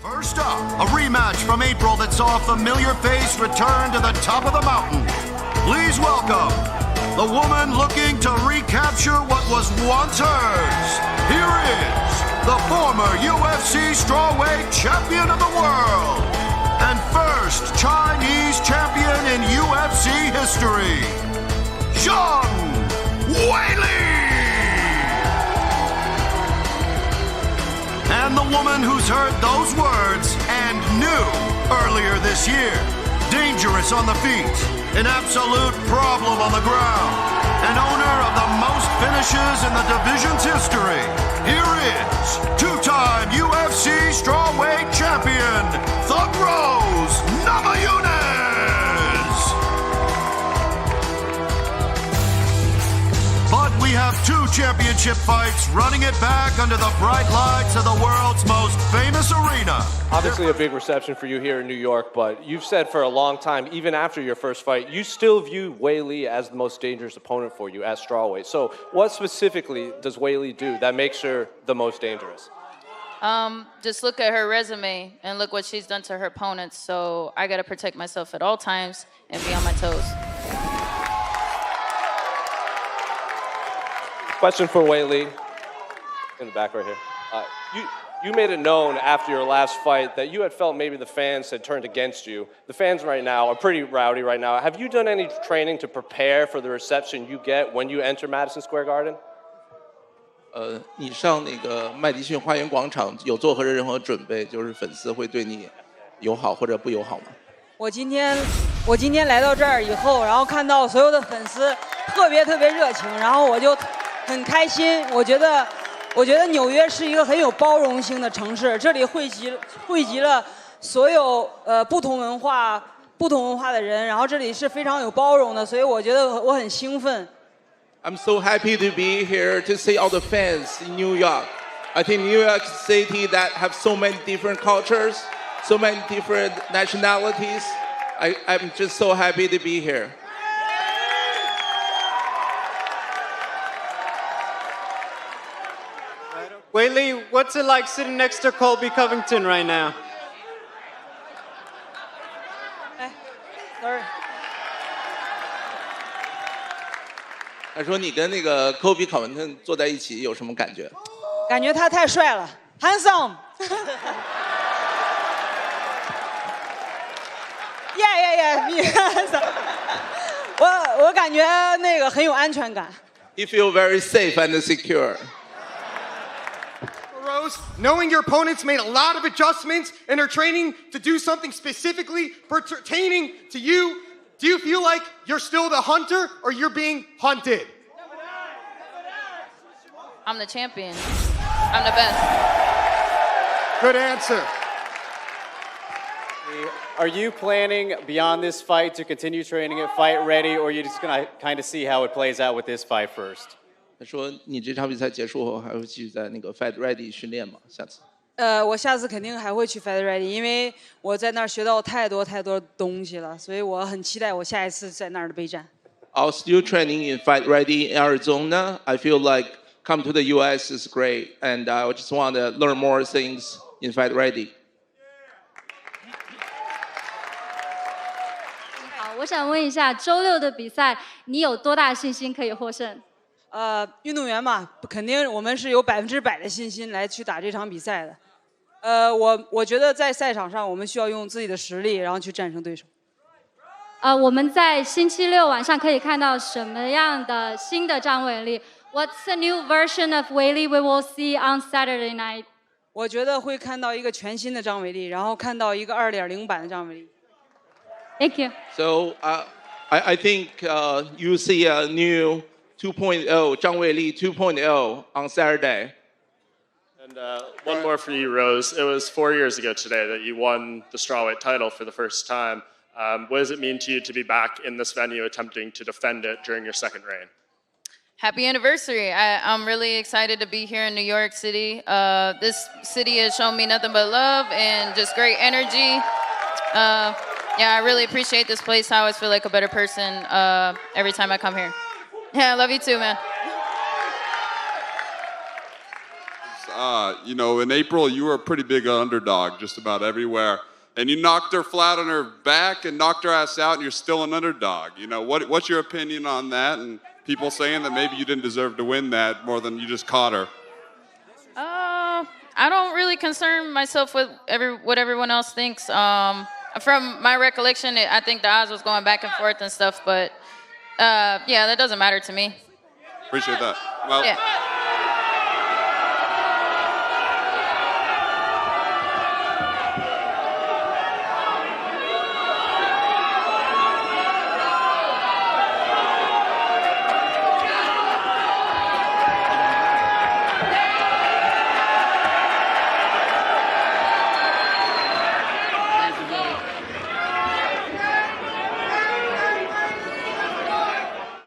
First up, a rematch from April that saw a familiar face return to the top of the mountain. Please welcome the woman looking to recapture what was once hers. Here is the former UFC strawweight champion of the world and first Chinese champion in UFC history, Zhang Weili. And the woman who's heard those words and knew earlier this year. Dangerous on the feet, an absolute problem on the ground, an owner of the most finishes in the division's history. Here is two-time UFC strawweight champion, the Rose Namajunas. But we have two championship fights running it back under the bright lights of the world's most famous arena. Obviously a big reception for you here in New York, but you've said for a long time, even after your first fight, you still view Weili as the most dangerous opponent for you at strawweight. So what specifically does Weili do that makes her the most dangerous? Just look at her resume and look what she's done to her opponents. So I got to protect myself at all times and be on my toes. Question for Weili, in the back right here. You made it known after your last fight that you had felt maybe the fans had turned against you. The fans right now are pretty rowdy right now. Have you done any training to prepare for the reception you get when you enter Madison Square Garden? 你上那个麦迪逊花园广场有做何任何准备？就是粉丝会对你友好或者不友好吗？我今天来到这儿以后，然后看到所有的粉丝特别热情，然后我就很开心。我觉得纽约是一个很有包容性的城市，这里汇集了所有不同文化的人，然后这里是非常有包容的，所以我觉得我很兴奋。I'm so happy to be here to see all the fans in New York. I think New York City that have so many different cultures, so many different nationalities. I'm just so happy to be here. Weili, what's it like sitting next to Colby Covington right now? Sorry. 他说你跟那个 Kobe 考文顿坐在一起有什么感觉？感觉他太帅了 ，handsome。Yeah, me handsome。我感觉那个很有安全感。You feel very safe and secure. Rose, knowing your opponents made a lot of adjustments and are training to do something specifically pertaining to you, do you feel like you're still the hunter or you're being hunted? I'm the champion. I'm the best. Good answer. Are you planning beyond this fight to continue training at Fight Ready, or are you just going to kind of see how it plays out with this fight first? 他说你这场比赛结束后还会继续在那个 Fight Ready 训练吗？下次？我下次肯定还会去 Fight Ready， 因为我在那儿学到太多东西了，所以我很期待我下一次在那儿的备战。I'll still training in Fight Ready in Arizona. I feel like come to the U.S. is great, and I just want to learn more things in Fight Ready. 好，我想问一下，周六的比赛你有多大信心可以获胜？运动员嘛，肯定我们是有100%的信心来去打这场比赛的。我觉得在赛场上我们需要用自己的实力，然后去战胜对手。我们在星期六晚上可以看到什么样的新的张伟丽 ？What's the new version of Weili we will see on Saturday night？ 我觉得会看到一个全新的张伟丽，然后看到一个2.0版的张伟丽。Thank you. So I think you see a new 2.0 Zhang Weili 2.0 on Saturday. And one more for you, Rose. It was 4 years ago today that you won the strawweight title for the first time. What does it mean to you to be back in this venue attempting to defend it during your second reign? Happy anniversary. I'm really excited to be here in New York City. This city has shown me nothing but love and just great energy. Yeah, I really appreciate this place. I always feel like a better person every time I come here. Yeah, I love you too, man. You know, in April, you were a pretty big underdog just about everywhere. And you knocked her flat on her back and knocked her ass out, and you're still an underdog. You know, what's your opinion on that? And people saying that maybe you didn't deserve to win that more than you just caught her. I don't really concern myself with what everyone else thinks. From my recollection, I think the odds was going back and forth and stuff, but yeah, that doesn't matter to me. Appreciate that. Well, Yeah.